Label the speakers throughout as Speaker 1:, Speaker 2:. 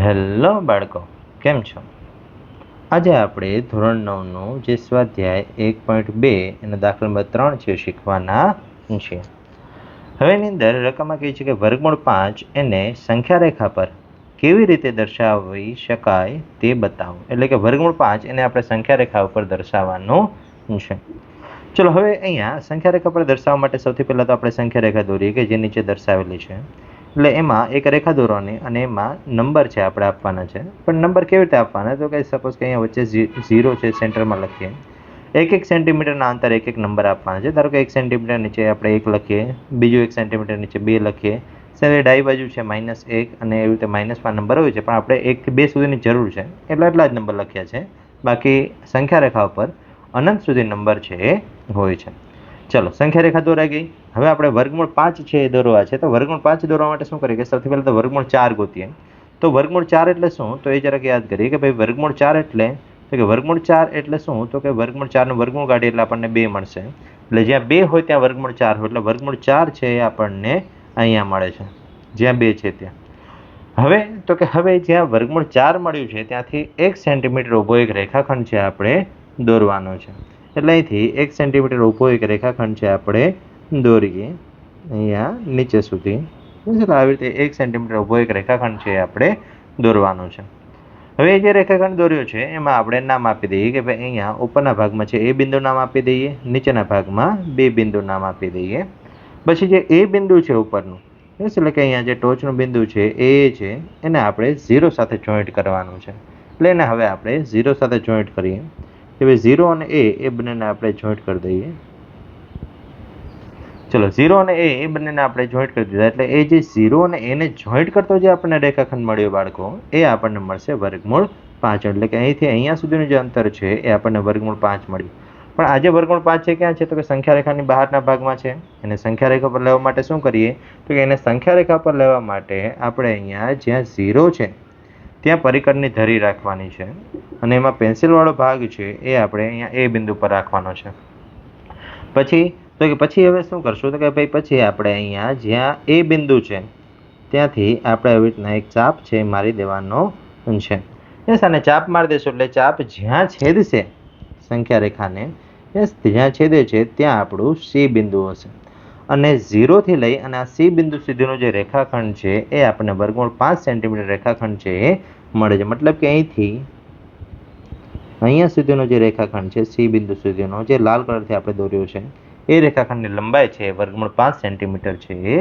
Speaker 1: Hello બાળકો, કેમ છો? આજે આપણે ધોરણ 9નું જે સ્વાધ્યાય 1.2 એનો દાખલા નંબર 3 છે શીખવાના છે. હવે એની અંદર રકમમાં કહે છે કે વર્ગમૂળ 5 એને સંખ્યા રેખા પર કેવી રીતે દર્શાવી શકાય તે બતાવો. એટલે કે વર્ગમૂળ 5 એને આપણે સંખ્યા રેખા ઉપર દર્શાવવાનું છે. ચલો, હવે અહીંયા સંખ્યા રેખા પર દર્શાવવા માટે સૌથી પહેલાં તો આપણે સંખ્યા રેખા દોરીએ કે જે નીચે દર્શાવેલી છે. એટલે એમાં એક રેખા દોરવાની અને એમાં નંબર છે આપણે આપવાના છે. પણ નંબર કેવી રીતે આપવાના? તો કે સપોઝ કે અહીંયા વચ્ચે 0 છે, સેન્ટરમાં લખીએ. 1 સેન્ટીમીટરના અંતરે એક નંબર આપવાના છે. ધારો કે 1 સેન્ટીમીટર નીચે આપણે 1 લખીએ, બીજું 1 સેન્ટીમીટર નીચે 2 લખીએ. સાથે ડાબી બાજુ છે -1 અને એવી રીતે માઇનસમાં નંબર હોય છે, પણ આપણે 1 થી 2 સુધીની જરૂર છે એટલે એટલા જ નંબર લખ્યા છે. બાકી સંખ્યા રેખા ઉપર અનંત સુધી નંબર છે એ હોય છે. ચલો, સંખ્યા રેખા દોરાઈ ગઈ. હવે આપણે વર્ગમૂળ 5 છે એ દોરવા છે. તો વર્ગમૂળ 5 દોરવા માટે શું કરીએ કે સૌથી પહેલાં તો વર્ગમૂળ 4 ગોતીએ. તો વર્ગમૂળ 4 એટલે શું? તો એ જરાક યાદ કરીએ કે ભાઈ વર્ગમૂળ 4 એટલે વર્ગમૂળ 4 એટલે શું? તો કે વર્ગમૂળ 4નું વર્ગમૂળ કાઢીએ એટલે આપણને 2 મળશે. એટલે જ્યાં 2 હોય ત્યાં વર્ગમૂળ 4 હોય. એટલે વર્ગમૂળ 4 છે એ આપણને અહીંયા મળે છે, જ્યાં 2 છે ત્યાં. હવે જ્યાં વર્ગમૂળ 4 મળ્યું છે ત્યાંથી 1 સેન્ટીમીટર ઊભો એક રેખાખંડ છે આપણે દોરવાનો છે. એટલે અહીંથી 1 સેન્ટીમીટર ઊભો એક રેખાખંડ છે આપણે દોરીએ અહીંયા નીચે સુધી. આવી રીતે 1 સેન્ટીમીટર ઊભો એક રેખાખંડ છે આપણે દોરવાનો છે. હવે જે રેખાખંડ દોર્યો છે એમાં આપણે નામ આપી દઈએ કે ભાઈ અહીંયા ઉપરના ભાગમાં છે એ બિંદુ નામ આપી દઈએ, નીચેના ભાગમાં બે બિંદુ નામ આપી દઈએ. પછી જે એ બિંદુ છે ઉપરનું, એટલે કે અહીંયા જે ટોચનું બિંદુ છે એ છે એને આપણે 0 સાથે જોઈન્ટ કરવાનું છે. એટલે એને હવે આપણે 0 સાથે જોઈન્ટ કરીએ કે ભાઈ 0 અને એ બંનેને આપણે જોઈન્ટ કરી દઈએ. ચલો, 0 અને એ બંનેને આપણે જોઈન્ટ કરી દીધા. એટલે એ જે 0 અને એને જોઈન્ટ કરતો જે આપણને રેખાખંડ મળ્યો બાળકો, એ આપણને મળશે વર્ગમૂળ 5. એટલે કે અહીંથી અહીંયા સુધીનું જે અંતર છે એ આપણને વર્ગમૂળ 5 મળ્યું. પણ આજે વર્ગમૂળ 5 છે ક્યાં છે? તો કે સંખ્યા રેખાની બહારના ભાગમાં છે. એને સંખ્યા રેખા પર લેવા માટે શું કરીએ? તો કે એને સંખ્યા રેખા પર લેવા માટે આપણે અહીંયા જ્યાં 0 છે ત્યાં પરિકરની ધરી રાખવાની છે અને એમાં પેન્સિલવાળો ભાગ છે એ આપણે અહીંયા એ બિંદુ પર રાખવાનો છે. પછી હવે શું કરશું? તો કે ભાઈ પછી આપણે અહીંયા જ્યાં એ બિંદુ છે ત્યાંથી આપણે આવી રીતના એક ચાપ છે મારી દેવાનો છે. યસ, અને ચાપ મારી દેશું એટલે ચાપ જ્યાં છેદશે સંખ્યા રેખાને, યસ, જ્યાં છેદે છે ત્યાં આપણું સી બિંદુ હશે. અને 0 થી લઈ અને આ સી બિંદુ સુધીનો જે રેખાખંડ છે એ આપણને વર્ગમૂળ 5 સેન્ટીમીટર રેખાખંડ છે એ મળે છે. મતલબ કે અહીંથી અહીંયા સુધીનો જે રેખાખંડ છે સી બિંદુ સુધીનો જે લાલ કલરથી આપણે દોર્યો છે એ રેખાખંડની લંબાઈ છે વર્ગમૂળ 5 સેન્ટીમીટર છે એ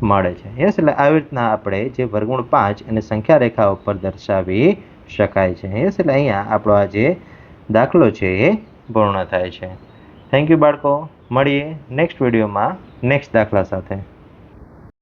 Speaker 1: મળે છે. યસ, એટલે આવી રીતના આપણે જે વર્ગમૂળ 5 એને સંખ્યા રેખા ઉપર દર્શાવી શકાય છે. યસ, એટલે અહીંયા આપણો આ જે દાખલો છે એ પૂર્ણ થાય છે. થેન્ક યુ બાળકો. મળીએ નેક્સ્ટ વિડીયોમાં નેક્સ્ટ દાખલા સાથે.